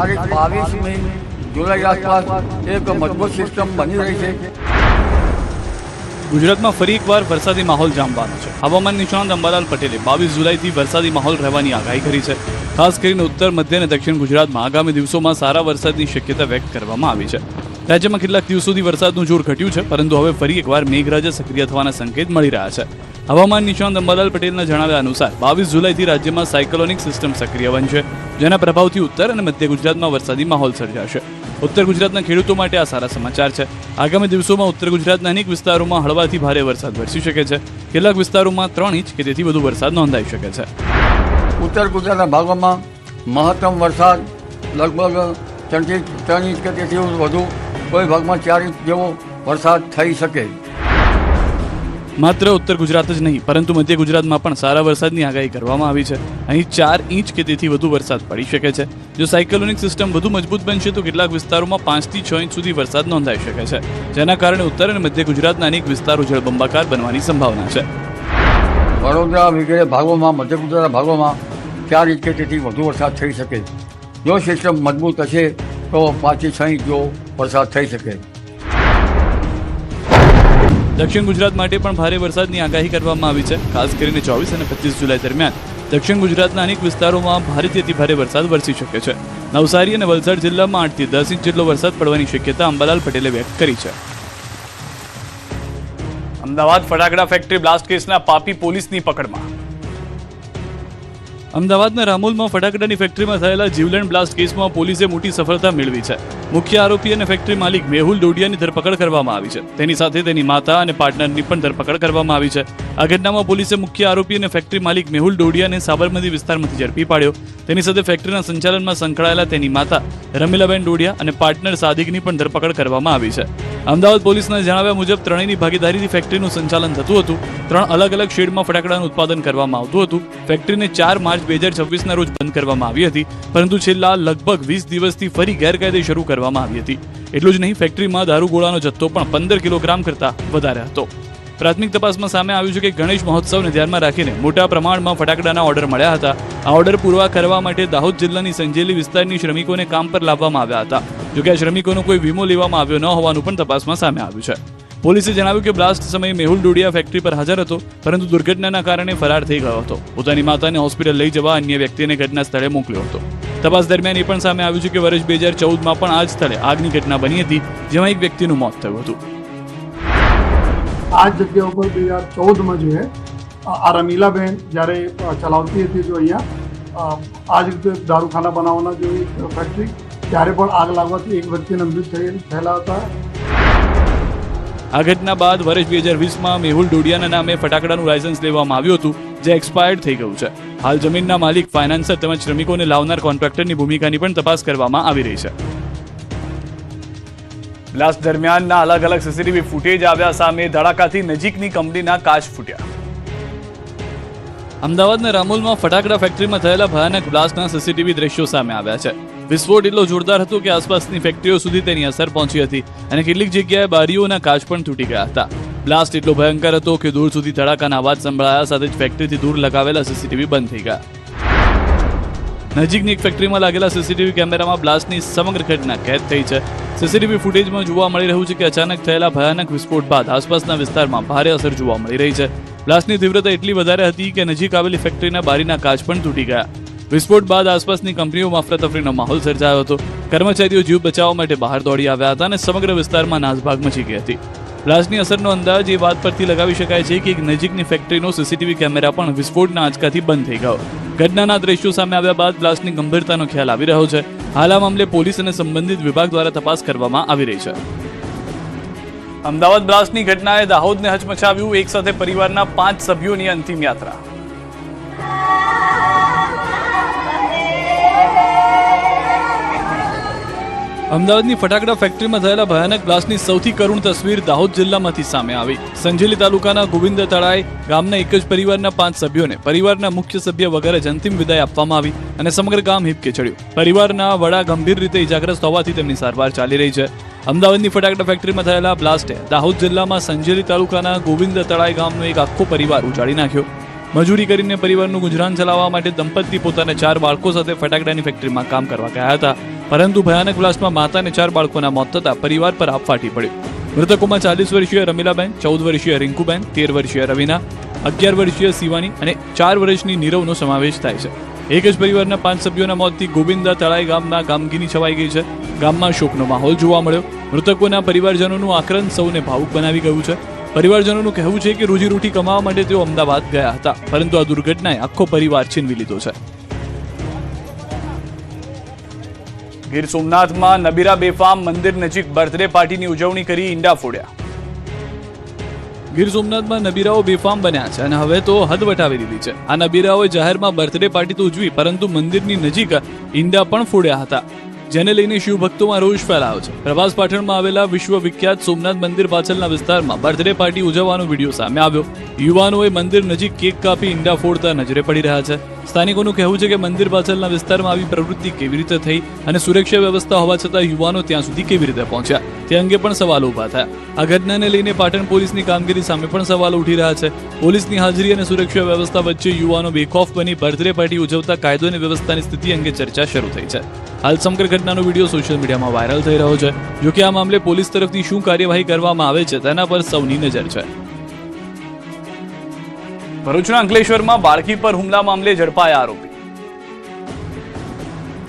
તારીખ 22મી જુલાઈ આસપાસ એક મજબૂત સિસ્ટમ બની રહી છે. ગુજરાતમાં ફરી એકવાર વરસાદી માહોલ જામવાનો છે. હવામાન નિષ્ણાત અંબાલાલ પટેલે 22 જુલાઈથી વરસાદી માહોલ રહેવાની આગાહી કરી છે. ખાસ કરીને ઉત્તર, મધ્ય અને દક્ષિણ ગુજરાતમાં આગામી દિવસોમાં સારા વરસાદની શક્યતા વ્યક્ત કરવામાં આવી છે. રાજ્યમાં કેટલાક દિવસોથી વરસાદનું જોર ઘટ્યું છે, પરંતુ હવે ફરી એકવાર મેઘરાજા સક્રિય થવાના સંકેત મળી રહ્યા છે. હવામાન નિષ્ણાત અંબાલાલ પટેલના જણાવ્યા અનુસાર 22 જુલાઈથી રાજ્યમાં સાયક્લોનિક સિસ્ટમ સક્રિય બનશે, જેના પ્રભાવથી ઉત્તર અને મધ્ય ગુજરાતમાં વરસાદી માહોલ સર્જાશે. ઉત્તર ગુજરાતના ખેડૂતો માટે આ સારા સમાચાર છે. આગામી દિવસોમાં ઉત્તર ગુજરાતના અનેક વિસ્તારોમાં હળવાથી ભારે વરસાદ વરસી શકે છે. કેટલાક વિસ્તારોમાં 3 ઇંચ કે તેથી વધુ વરસાદ નોંધાઈ શકે છે. ઉત્તર ગુજરાતના ભાગોમાં મહત્તમ વરસાદ લગભગ 3 ઇંચ કે તેથી વધુ, કોઈ ભાગમાં 4 ઇંચ જેવો વરસાદ થઈ શકે. માત્ર ઉત્તર ગુજરાત જ નહીં, પરંતુ મધ્ય ગુજરાતમાં પણ સારા વરસાદની આગાહી કરવામાં આવી છે. અહીં 4 ઇંચ કે તેથી વધુ વરસાદ પડી શકે છે. જો સાયક્લોનિક સિસ્ટમ વધુ મજબૂત બનશે તો કેટલાક વિસ્તારોમાં 5 થી 6 ઇંચ સુધી વરસાદ નોંધાઈ શકે છે, જેના કારણે ઉત્તર અને મધ્ય ગુજરાતના અનેક વિસ્તારો જળબંબાકાર બનવાની સંભાવના છે. વડોદરા વગેરે ભાગોમાં, મધ્ય ગુજરાતના ભાગોમાં 4 ઇંચ કે તેથી વધુ વરસાદ થઈ શકે. જો સિસ્ટમ મજબૂત હશે તો 5 થી 6 ઇંચ જેવો વરસાદ થઈ શકે. દક્ષિણ ગુજરાત માટે પણ ભારે વરસાદની આગાહી કરવામાં આવી છે. ખાસ કરીને 24 અને 25 જુલાઈ દરમિયાન દક્ષિણ ગુજરાતના અનેક વિસ્તારોમાં ભારેથી અતિ ભારે વરસાદ વરસી શકે છે. નવસારી અને વલસાડ જિલ્લામાં 8 થી 10 ઇંચ જેટલો વરસાદ પડવાની શક્યતા અંબાલાલ પટેલે વ્યક્ત કરી છે. અમદાવાદ ફટાકડા ફેક્ટરી બ્લાસ્ટ કેસના પાપી પોલીસની પકડમાં. અમદાવાદના રામોલમાં ફટાકડાની ફેક્ટરીમાં થયેલા જીવલેણ બ્લાસ્ટ કેસમાં પોલીસે મોટી સફળતા મેળવી છે. મુખ્ય આરોપી અને ફેક્ટરી માલિક મેહુલ ડોડિયાની ધરપકડ કરવામાં આવી છે. તેની સાથે તેની માતા અને પાર્ટનરની પણ ધરપકડ કરવામાં આવી છે. આ ઘટનામાં પોલીસે મુખ્ય આરોપી અને ફેક્ટરી માલિક મેહુલ ડોડિયાને સાબરમતી વિસ્તારમાંથી ઝડપી પાડ્યો. તેની સાથે ફેક્ટરીના સંચાલનમાં સંકળાયેલા તેની માતા રમીલાબેન ડોડિયા અને પાર્ટનર સાદિકની પણ ધરપકડ કરવામાં આવી છે. અમદાવાદ પોલીસના જણાવ્યા મુજબ ત્રણેયની ભાગીદારીથી ફેક્ટરીનું સંચાલન થતું હતું. 3 અલગ અલગ શેડમાં ફટાકડાનું ઉત્પાદન કરવામાં આવતું હતું. ફેક્ટરીને 4 માર્ચ 2026ના રોજ બંધ કરવામાં આવી હતી, પરંતુ છેલ્લા લગભગ 20 દિવસથી ફરી ગેરકાયદે શરૂ કરવામાં આવી હતી. એટલું જ નહીં, ફેક્ટરીમાં દારૂગોળાનો જથ્થો પણ 15 કિલોગ્રામ કરતાં વધારે હતો. પ્રાથમિક તપાસમાં સામે આવ્યું છે કે ગણેશ મહોત્સવને ધ્યાનમાં રાખીને મોટા પ્રમાણમાં ફટાકડાના ઓર્ડર મળ્યા હતા. આ ઓર્ડર પૂરા કરવા માટે દાહોદ જિલ્લાની સંજેલી વિસ્તારની શ્રમિકોને કામ પર લાવવામાં આવ્યા હતા. જોકે આ શ્રમિકોનો કોઈ વીમો લેવામાં આવ્યો ન હોવાનું પણ તપાસમાં સામે આવ્યું છે. પોલીસે જણાવ્યું કે બ્લાસ્ટ સમયે મેહુલ ડોડિયા ફેક્ટરી પર હાજર હતો, પરંતુ દુર્ઘટનાના કારણે ફરાર થઈ ગયો હતો. પોતાની માતાને હોસ્પિટલ લઈ જવા અન્ય વ્યક્તિને ઘટના સ્થળે મોકલ્યો હતો. તપાસ દરમિયાન એ પણ સામે આવ્યું છે કે વર્ષ 2014માં પણ આ જ સ્થળે આગની ઘટના બની હતી, જેમાં એક વ્યક્તિનું મોત થયું હતું. આ જગ્યા ઉપર 2014માં जो है આ રમીલાબેન જ્યારે ચલાવતી હતી જો અહીંયા આ જ રીતે દારૂખાના બનાવવાના જો ફેક્ટરી, ત્યારે પણ આગ લાગવાથી એક વ્યક્તિના મૃત્યુ થયેલા હતા. આ ઘટના બાદ વર્ષ 2020માં મેહુલ ડોડિયાના નામે ફટાકડાનું લાયસન્સ લેવામાં આવ્યું હતું, જે એક્સપાયર્ડ થઈ ગયું છે. હાલ જમીનના માલિક, ફાઇનાન્સર તેમજ શ્રમિકોને લાવનાર કોન્ટ્રાક્ટરની ભૂમિકાની પણ તપાસ કરવામાં આવી રહી છે. બ્લાસ્ટ દરમિયાનના અલગ અલગ સીસીટીવી ફૂટેજ આવ્યા સામે. ધડાકાથી નજીકની કંપનીના કાચ ફૂટ્યા. અમદાવાદના રામોલમાં ફટાકડા ફેક્ટરીમાં થયેલા ભયાનક બ્લાસ્ટના સીસીટીવી દ્રશ્યો સામે આવ્યા છે. વિસ્ફોટ એટલો જોરદાર હતો કે આસપાસની ફેક્ટરીઓ સુધી તેની અસર પહોંચી હતી અને કેટલીક જગ્યાએ બારીઓના કાચ પણ તૂટી ગયા હતા. બ્લાસ્ટ એટલો ભયંકર હતો કે દૂર સુધી ધડાકાના અવાજ સંભળાયા સાથે જ ફેક્ટરીથી દૂર લગાવેલા સીસીટીવી બંધ થઈ ગયા. નજીકની એક ફેક્ટરીમાં લાગેલા સીસીટીવી કેમેરામાં બ્લાસ્ટની સમગ્ર ઘટના કેદ થઈ છે. સીસીટીવી ફૂટેજમાં જોવા મળી રહ્યું છે કે અચાનક થયેલા ભયાનક વિસ્ફોટ બાદ આસપાસના વિસ્તારમાં ભારે અસર જોવા મળી રહી છે. બ્લાસ્ટની તીવ્રતા એટલી વધારે હતી કે નજીક આવેલી ફેક્ટરીના બારીના કાચ પણ તૂટી ગયા. વિસ્ફોટ બાદ આસપાસની કંપનીઓમાં અફરાતફરીનો માહોલ સર્જાયો હતો. કર્મચારીઓ જીવ બચાવવા માટે બહાર દોડી આવ્યા હતા અને સમગ્ર વિસ્તારમાં નાસભાગ મચી ગઈ હતી. બ્લાસ્ટની અસરનો અંદાજ એ વાત પરથી લગાવી શકાય છે કે એક નજીકની ફેક્ટરીનો સીસીટીવી કેમેરા પણ વિસ્ફોટના આંચકાથી બંધ થઈ ગયો. ઘટનાના દ્રશ્યો સામે આવ્યા બાદ બ્લાસ્ટની ગંભીરતાનો ખ્યાલ આવી રહ્યો છે. હાલ આ મામલે પોલીસ અને સંબંધિત વિભાગ દ્વારા તપાસ કરવામાં આવી રહી છે. અમદાવાદ બ્લાસ્ટની ઘટનાએ દાહોદને હચમચાવ્યું. એક સાથે પરિવારના 5 સભ્યોની અંતિમ યાત્રા. અમદાવાદની ફટાકડા ફેક્ટરીમાં થયેલા ભયાનક બ્લાસ્ટની સૌથી કરુણ તસવીર દાહોદ જિલ્લામાંથી સામે આવી. સંજેલી તાલુકાના ગોવિંદ તળાઈ ગામના એક જ પરિવારના 5 સભ્યોને પરિવારના મુખ્ય સભ્ય વગર જ અંતિમ વિદાય આપવામાં આવી અને સમગ્ર ગામ હિબકે ચડ્યું. પરિવારના વડા ગંભીર રીતે ઇજાગ્રસ્ત હોવાથી તેમની સારવાર ચાલી રહી છે. અમદાવાદની ફટાકડા ફેક્ટરીમાં થયેલા બ્લાસ્ટે દાહોદ જિલ્લામાં સંજેલી તાલુકાના ગોવિંદ તળાઈ ગામનો એક આખો પરિવાર ઉજાડી નાખ્યો. મજૂરી કરીને પરિવારનું ગુજરાન ચલાવવા માટે દંપતી પોતાના 4 બાળકો સાથે ફટાકડાની ફેક્ટરીમાં કામ કરવા ગયા હતા. પરંતુ ભયાનક બ્લાસ્ટમાં માતા અને 4 બાળકોના મોત થતા પરિવાર પર આપ ફાટી પડ્યું. મૃતકોમાં 40 વર્ષીય રમીલાબેન, 14 વર્ષીય રિંકુબેન, 13 વર્ષીય રવીના, 11 વર્ષીય શિવાની અને 4 વર્ષની નીરવનો સમાવેશ થાય છે. એક જ પરિવારના 5 સભ્યોના મોતથી ગોવિંદા તળાઈ ગામના ગામગીની છવાઈ ગઈ છે. ગામમાં શોકનો માહોલ જોવા મળ્યો. મૃતકોના પરિવારજનોનું આક્રંદ સૌને ભાવુક બનાવી ગયું છે. પરિવારજનોનું કહેવું છે કે રોજીરોટી કમાવા માટે તેઓ અમદાવાદ ગયા હતા, પરંતુ આ દુર્ઘટનાએ આખો પરિવાર છીનવી લીધો છે. ગીર સોમનાથમાં નબીરા બેફામ મંદિર નજીક બર્થડે પાર્ટીની ઉજવણી કરી ઈંડા ફોડ્યા. ગીર સોમનાથમાં નબીરાઓ બેફામ બન્યા છે અને હવે તો હદ વટાવી દીધી છે. આ નબીરાઓએ જાહેરમાં બર્થડે પાર્ટી તો ઉજવી, પરંતુ મંદિરની નજીક ઈંડા પણ ફોડ્યા હતા, જેને લઈને શિવભક્તોમાં રોષ ફેલાયો છે. પ્રભાસ પાટણમાં આવેલા વિશ્વ વિખ્યાત સોમનાથ મંદિર પાછળના વિસ્તારમાં બર્થડે પાર્ટી ઉજવવાનો વિડીયો સામે આવ્યો. યુવાનોએ મંદિર નજીક કેક કાપી ઈંડા ફોડતા નજરે પડી રહ્યા છે. સ્થાનિકોનું કહેવું છે કે મંદિર પાછળના વિસ્તારમાં આવી પ્રવૃત્તિ કેવી રીતે થઈ અને સુરક્ષા વ્યવસ્થા હોવા છતાં યુવાનો ત્યાં સુધી કેવી રીતે પહોંચ્યા તે અંગે પણ સવાલો ઉભા થયા. આ ઘટનાને લઈને પાટણ પોલીસની કામગીરી સામે પણ સવાલો ઉઠી રહ્યા છે. પોલીસની હાજરી અને સુરક્ષા વ્યવસ્થા વચ્ચે યુવાનો બેખોફ બની બર્થડે પાર્ટી ઉજવતા કાયદો અને વ્યવસ્થાની સ્થિતિ અંગે ચર્ચા શરૂ થઈ છે. હાલ સમગ્ર ઘટનાનો વિડીયો સોશિયલ મીડિયામાં વાયરલ થઈ રહ્યો છે. જોકે આ મામલે પોલીસ તરફથી શું કાર્યવાહી કરવામાં આવે છે તેના પર સૌની નજર છે. ભરૂચના અંકલેશ્વરમાં બાળકી પર હુમલા મામલે ઝડપાયા આરોપી.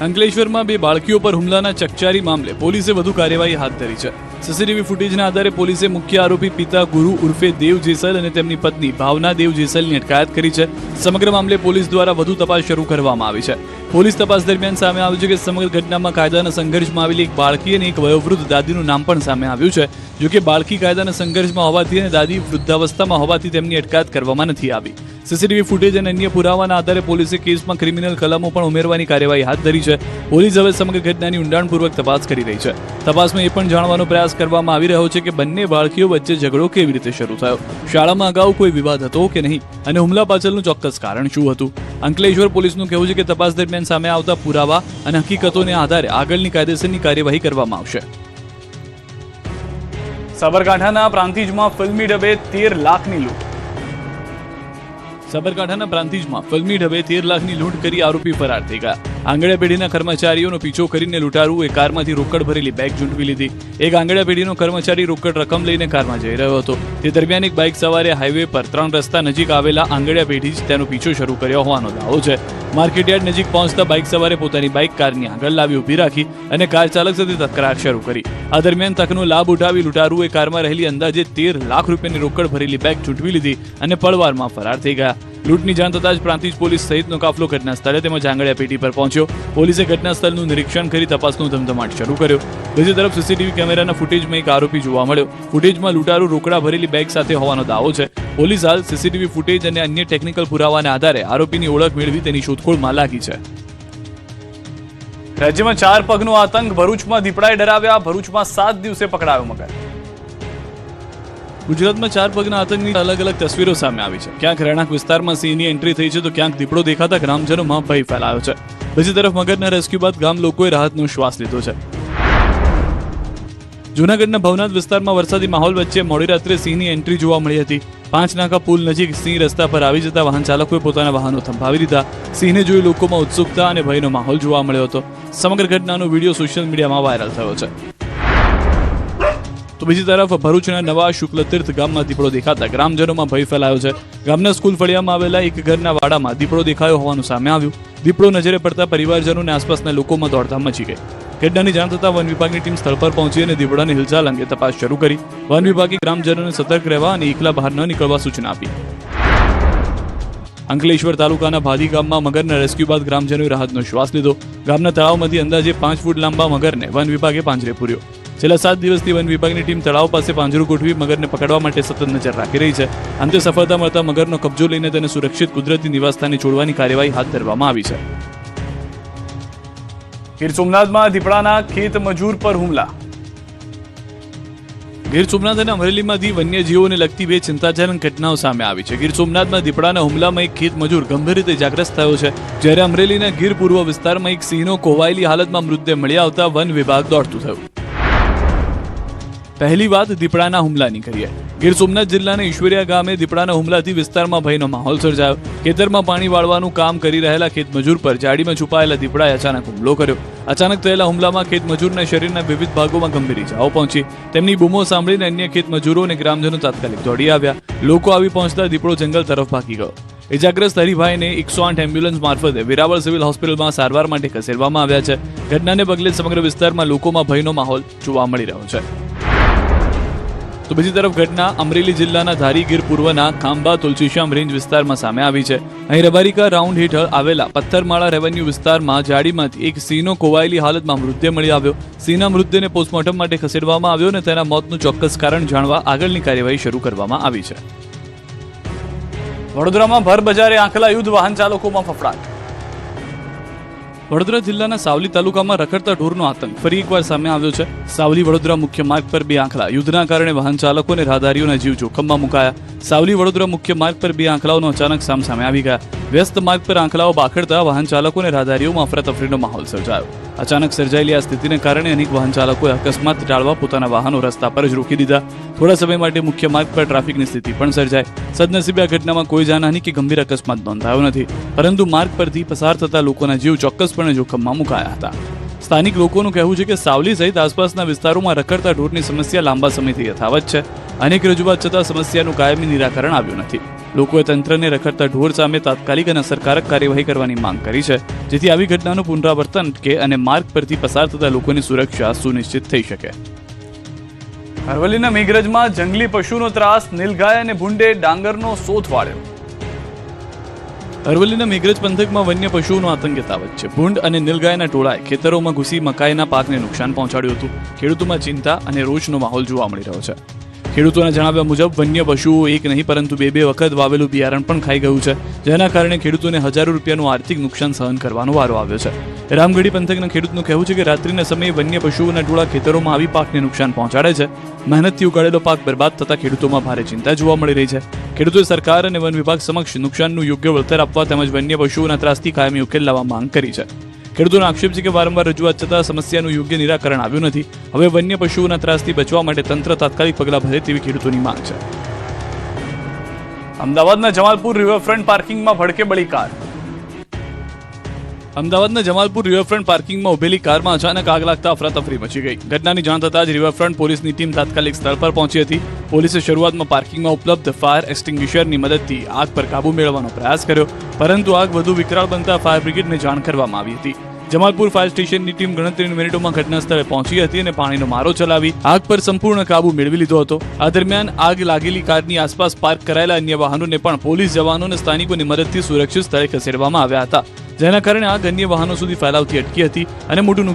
અંકલેશ્વરમાં 2 બાળકીઓ પર હુમલાના ચકચારી મામલે પોલીસે વધુ કાર્યવાહી હાથ ધરી છે. સીસીટીવી ફૂટેજના આધારે પોલીસે મુખ્ય આરોપી પિતા ગુરુ ઉર્ફે દેવ જેસલ અને તેમની પત્ની ભાવના દેવ જેસલની અટકાયત કરી છે. સમગ્ર મામલે પોલીસ દ્વારા વધુ તપાસ શરૂ કરવામાં આવી છે. પોલીસ તપાસ દરમિયાન સામે આવ્યું છે કે સમગ્ર ઘટનામાં કાયદાના સંઘર્ષમાં આવેલી એક બાળકી અને એક વયોવૃદ્ધ દાદીનું નામ પણ સામે આવ્યું છે. જોકે બાળકી કાયદાના સંઘર્ષમાં હોવાથી અને દાદી વૃદ્ધાવસ્થામાં હોવાથી તેમની અટકાયત કરવામાં નથી આવી. સીસીટીવી ફૂટેજ અને અન્ય પુરાવાના આધારે પોલીસે કેસમાં ક્રિમિનલ કલમો પણ ઉમેરવાની કાર્યવાહી હાથ ધરી છે. પોલીસ હવે સમગ્ર ઘટનાની ઊંડાણપૂર્વક તપાસ કરી રહી છે. તપાસમાં એ પણ જાણવાનો પ્રયાસ કરવામાં આવી રહ્યો છે કે બંને બાળકીઓ વચ્ચે ઝઘડો કેવી રીતે શરૂ થયો, શાળામાં અગાઉ કોઈ વિવાદ હતો કે નહીં અને હુમલા પાછળનું ચોક્કસ કારણ શું હતું. અંકલેશ્વર પોલીસનું કહેવું છે કે તપાસ દરમિયાન સામે આવતા પુરાવા અને હકીકતોને આધારે આગળની કાયદેસરની કાર્યવાહી કરવામાં આવશે. સાબરકાંઠાના પ્રાંતિજમાં ફિલ્મી ઢબે 13 લાખની લૂંટ. સાબરકાંઠાના પ્રાંતિજમાં ફિલ્મી ઢબે 13 લાખની લૂંટ કરી આરોપી ફરાર થઈ ગયા. આંગણિયા પેઢીના કર્મચારીઓનો પીછો કરીને લૂંટારુએ કારમાંથી રોકડ ભરેલી બેગ ઝૂંટવી લીધી. એક આંગણિયા પેઢીનો કર્મચારી રોકડ રકમ લઈને કારમાં જઈ રહ્યો હતો. તે દરમિયાન એક બાઇક સવારે હાઈવે પર 3 રસ્તા નજીક આવેલા આંગણિયા પેઢી જ તેનો પીછો શરૂ કર્યો હોવાનો દાવો છે. માર્કેટયાર્ડ નજીક પહોંચતા બાઇક સવારે પોતાની બાઇક કારની આગળ લાવી ઊભી રાખી અને કાર ચાલક સાથે તકરાર શરૂ કરી. આ દરમિયાન તકનો લાભ ઉઠાવી લૂંટારુએ કારમાં રહેલી અંદાજે 13 લાખ રૂપિયાની રોકડ ભરેલી બેગ ઝૂંટવી લીધી અને પળવારમાં ફરાર થઈ ગયા. લૂંટની જાણ થતાં જ પ્રાંતિજ પોલીસ સહિતનો કાફલો ઘટના સ્થળે તેમજ આંગણિયા પેઢી પર પહોંચ્યો. પોલીસે ઘટના સ્થળનું નિરીક્ષણ કરી તપાસનો ધમધમાટ શરૂ કર્યો. બીજી તરફ સીસીટીવી કેમેરાના ફૂટેજમાં એક આરોપી જોવા મળ્યો. ફૂટેજમાં લૂંટારૂ રોકડા ભરેલી બેગ સાથે હોવાનો દાવો છે. પોલીસ હાલ સીસીટીવી ફૂટેજ અને અન્ય ટેકનિકલ પુરાવાના આધારે આરોપીની ઓળખ મેળવી તેની શોધખોળમાં લાગી છે. રાજ્યમાં 4 પગનો આતંક. ભરૂચમાં દીપડાએ ડરાવ્યા. ભરૂચમાં 7 દિવસે પકડાયો મગર. ગુજરાતમાં 4 પગના આતંકની અલગ અલગ તસવીરો સામે આવી છે. ક્યાંક રહેણાંક વિસ્તારમાં સિંહની એન્ટ્રી થઈ છે તો ક્યાંક દીપડો દેખાતા ગ્રામજનોમાં ભય ફેલાયો છે. બીજી તરફ મગરના રેસ્ક્યુ બાદ ગામ લોકોએ રાહતનો શ્વાસ લીધો છે. જૂનાગઢના ભવનાથ વિસ્તારમાં વરસાદી માહોલ વચ્ચે મોડી રાત્રે સિંહની એન્ટ્રી જોવા મળી હતી. 5 નાકા પુલ નજીક સિંહ રસ્તા પર આવી જતા વાહન ચાલકોએ પોતાના વાહનો થંભાવી દીધા. સિંહને જોઈ લોકોમાં ઉત્સુકતા અને ભયનો માહોલ જોવા મળ્યો હતો. સમગ્ર ઘટનાનો વિડીયો સોશિયલ મીડિયામાં વાયરલ થયો છે. તો બીજી તરફ ભરૂચના નવા શુક્લતીર્થ ગામમાં દીપડો દેખાતા ગ્રામજનોમાં ભય ફેલાયો છે. ગામના સ્કૂલ ફળિયામાં આવેલા એક ઘરના વાડામાં દીપડો દેખાયો હોવાનું સામે આવ્યું. દીપડો નજરે પડતા પરિવારજનો અને આસપાસના લોકોમાં દોડધામ મચી ગઈ. ઘટનાની જાણ થતાં વન વિભાગની ટીમ સ્થળ પર પહોંચી અને દીપડાની હિલચાલ અંગે તપાસ શરૂ કરી. વન વિભાગે ગ્રામજનોને સતર્ક રહેવા અને એકલા બહાર ન નીકળવા સૂચના આપી. અંકલેશ્વર તાલુકાના ભાદી ગામમાં મગરના રેસ્ક્યુ બાદ ગ્રામજનોએ રાહતનો શ્વાસ લીધો. ગામના તળાવમાંથી અંદાજે 5 ફૂટ લાંબા મગરને વન વિભાગે પાંજરે પૂર્યો. છેલ્લા 7 દિવસથી વન વિભાગની ટીમ તળાવ પાસે પાંજરું ગોઠવી મગરને પકડવા માટે સતત નજર રાખી રહી છે. અંતે સફળતા મળતા મગરનો કબજો લઈને તેને સુરક્ષિત કુદરતી નિવાસસ્થાને છોડવાની કાર્યવાહી હાથ ધરવામાં આવી છે. ગીર સોમનાથમાં દીપડાના ખેત મજૂર પર હુમલા. ગીર સોમનાથ અને અમરેલીમાંથી વન્યજીવોને લગતી 2 ચિંતાજનક ઘટનાઓ સામે આવી છે. ગીર સોમનાથમાં દીપડાના હુમલામાં એક ખેત મજૂર ગંભીર રીતે ઇજાગ્રસ્ત થયો છે, જ્યારે અમરેલીના ગીર પૂર્વ વિસ્તારમાં એક સિંહનો કોવાયેલી હાલતમાં મૃતદેહ મળી આવતા વન વિભાગ દોડતું થયું. પહેલી વાત દીપડાના હુમલાની કરીએ. ગીર સોમનાથ જિલ્લાના ઈશ્વરિયા ગામે દીપડાના હુમલાથી વિસ્તારમાં ભયનો માહોલ સર્જાયો. ખેતરમાં પાણી વાળવાનું કામ કરી રહેલા ખેતમજૂર પર જાડીમાં છુપાયેલા દીપડાએ અચાનક હુમલો કર્યો. અચાનક થયેલા હુમલામાં ખેતમજૂરના શરીરના વિવિધ ભાગોમાં ગંભીર ઈજાઓ પહોંચી. તેમની બૂમો સાંભળીને અન્ય ખેતમજૂરો અને ગ્રામજનો તાત્કાલિક દોડી આવ્યા. લોકો આવી પહોંચતા દીપડો જંગલ તરફ ભાગી ગયો. ઇજાગ્રસ્ત હરિભાઈને 108 એમ્બ્યુલન્સ મારફતે વેરાવળ સિવિલ હોસ્પિટલમાં સારવાર માટે ખસેડવામાં આવ્યા છે. ઘટનાને પગલે સમગ્ર વિસ્તારમાં લોકોમાં ભયનો માહોલ જોવા મળી રહ્યો છે. તો બીજી તરફ ઘટના અમરેલી જિલ્લાના ધારી ગીર પૂર્વના ખાંભા તુલસીશ્યામ રેન્જ વિસ્તારમાં સામે આવી છે. અહીં રબારિકા રાઉન્ડ હેઠળ આવેલા પથ્થરમાળા રેવન્યુ વિસ્તારમાં જાડીમાંથી એક સિંહનો ખોવાયેલી હાલતમાં મૃતદેહ મળી આવ્યો. સિંહના મૃતદેહને પોસ્ટમોર્ટમ માટે ખસેડવામાં આવ્યો અને તેના મોતનું ચોક્કસ કારણ જાણવા આગળની કાર્યવાહી શરૂ કરવામાં આવી છે. વડોદરામાં ભર બજારે આંખલા યુદ્ધ, વાહન ચાલકોમાં ફફડાટ. વડોદરા જિલ્લાના સાવલી તાલુકામાં રખડતા ઢોરનો આતંક ફરી એકવાર સામે આવ્યો છે. સાવલી વડોદરા મુખ્ય માર્ગ પર બે આંખલા યુદ્ધના કારણે વાહન ચાલકો અને રાહદારીઓના જીવ જોખમમાં મુકાયા. સાવલી વડોદરા મુખ્ય માર્ગ પર બે આંખલાઓનો અચાનક સામસામે આવી ગયા. વ્યસ્ત માર્ગ પર આંખલાઓ બાખડતા વાહન ચાલકો અને રાહદારીઓમાં અફરાતફરીનો માહોલ સર્જાયો. અચાનક સર્જાયેલી આ સ્થિતિને કારણે અનેક વાહન ચાલકોએ અકસ્માત ટાળવા પોતાના વાહનો રસ્તા પર જ રોકી દીધા. થોડા સમય માટે મુખ્ય માર્ગ પર ટ્રાફિકની સ્થિતિ પણ સર્જાઈ. સદનસીબે આ ઘટનામાં કોઈ જાનહાની કે ગંભીર અકસ્માત નોંધાયો નથી, પરંતુ માર્ગ પરથી પસાર થતા લોકોના જીવ ચોક્કસપણે જોખમમાં મુકાયા હતા. સ્થાનિક લોકોનું કહેવું છે કે સાવલી સહિત આસપાસના વિસ્તારોમાં રખડતા ઢોરની સમસ્યા લાંબા સમયથી યથાવત છે. અનેક રજૂઆત છતાં સમસ્યાનું કાયમી નિરાકરણ આવ્યું નથી. લોકોએ તંત્રને રખડતા ઢોર સામે તાત્કાલિક અને અસરકારક કાર્યવાહી કરવાની માંગ કરી છે, જેથી આવી ઘટનાનું પુનરાવર્તન અટકે અને માર્ગ પરથી પસાર થતા લોકોની સુરક્ષા સુનિશ્ચિત થઈ શકે. અરવલ્લીના મેઘરજમાં જંગલી પશુનો ત્રાસ, નીલગાય અને ભૂંડે ડાંગરનો સોથ વાળ્યો. અરવલ્લીના મેઘરજ પંથકમાં વન્ય પશુઓનો આતંક યથાવત છે. ભૂંડ અને નીલગાયના ટોળાએ ખેતરોમાં ઘૂસી મકાઈના પાકને નુકસાન પહોંચાડ્યું હતું. ખેડૂતોમાં ચિંતા અને રોષનો માહોલ જોવા મળી રહ્યો છે. ખેડૂતોના જણાવ્યા મુજબ વન્ય પશુઓ એક નહીં પરંતુ બે વખત વાવેલું બિયારણ પણ ખાઈ ગયું છે, જેના કારણે ખેડૂતોને હજારો રૂપિયાનું આર્થિક નુકસાન સહન કરવાનો વારો આવ્યો છે. રામગઢી પંથકના ખેડૂતનું કહેવું છે કે રાત્રિના સમયે વન્ય પશુઓના ટોળા ખેતરોમાં આવી પાકને નુકસાન પહોંચાડે છે. મહેનતથી ઉગાડેલો પાક બરબાદ થતા ખેડૂતોમાં ભારે ચિંતા જોવા મળી રહી છે. ખેડૂતોએ સરકાર અને વન વિભાગ સમક્ષ નુકસાનનું યોગ્ય વળતર આપવા તેમજ વન્ય પશુઓના ત્રાસથી કાયમી ઉકેલ લાવવા માંગ કરી છે. ખેડૂતોનો આક્ષેપ છે કે વારંવાર રજૂઆત છતાં સમસ્યાનું યોગ્ય નિરાકરણ આવ્યું નથી. હવે વન્ય પશુઓના ત્રાસથી બચવા માટે તંત્ર તાત્કાલિક પગલાં ભરે તેવી ખેડૂતોની માંગ છે. અમદાવાદના જમાલપુર રિવરફ્રન્ટ પાર્કિંગમાં ભડકે બળી કાર. અમદાવાદના જમાલપુર રિવરફ્રન્ટ પાર્કિંગમાં ઉભેલી કારમાં અચાનક આગ લાગતા અફરાતફરી મચી ગઈ. ઘટનાની જાણ થતાં જ રિવરફ્રન્ટ પોલીસની ટીમ તાત્કાલિક સ્થળ પર પહોંચી હતી. પોલીસે શરૂઆતમાં પાર્કિંગમાં ઉપલબ્ધ ફાયર એક્સટિંગ્વિશરની મદદથી આગ પર કાબુ મેળવવાનો પ્રયાસ કર્યો, પરંતુ આગ વધુ વિકરાળ બનતા ફાયર બ્રિગેડને જાણ કરવામાં આવી હતી. જમાલપુર ફાયર સ્ટેશનની ટીમ ગણતરીની મિનિટોમાં ઘટના સ્થળે પહોંચી હતી અને પાણીનો મારો ચલાવી આગ પર સંપૂર્ણ કાબુ મેળવી લીધો હતો. આ દરમિયાન આગ લાગેલી કારની આસપાસ પાર્ક કરાયેલા અન્ય વાહનોને પણ પોલીસ જવાનો અને સ્થાનિકોની મદદથી સુરક્ષિત સ્થળે ખસેડવામાં આવ્યા હતા, જેના કારણે આગ અન્ય વાહનો સુધી ફેલાવતી અટકી હતી અને મોટું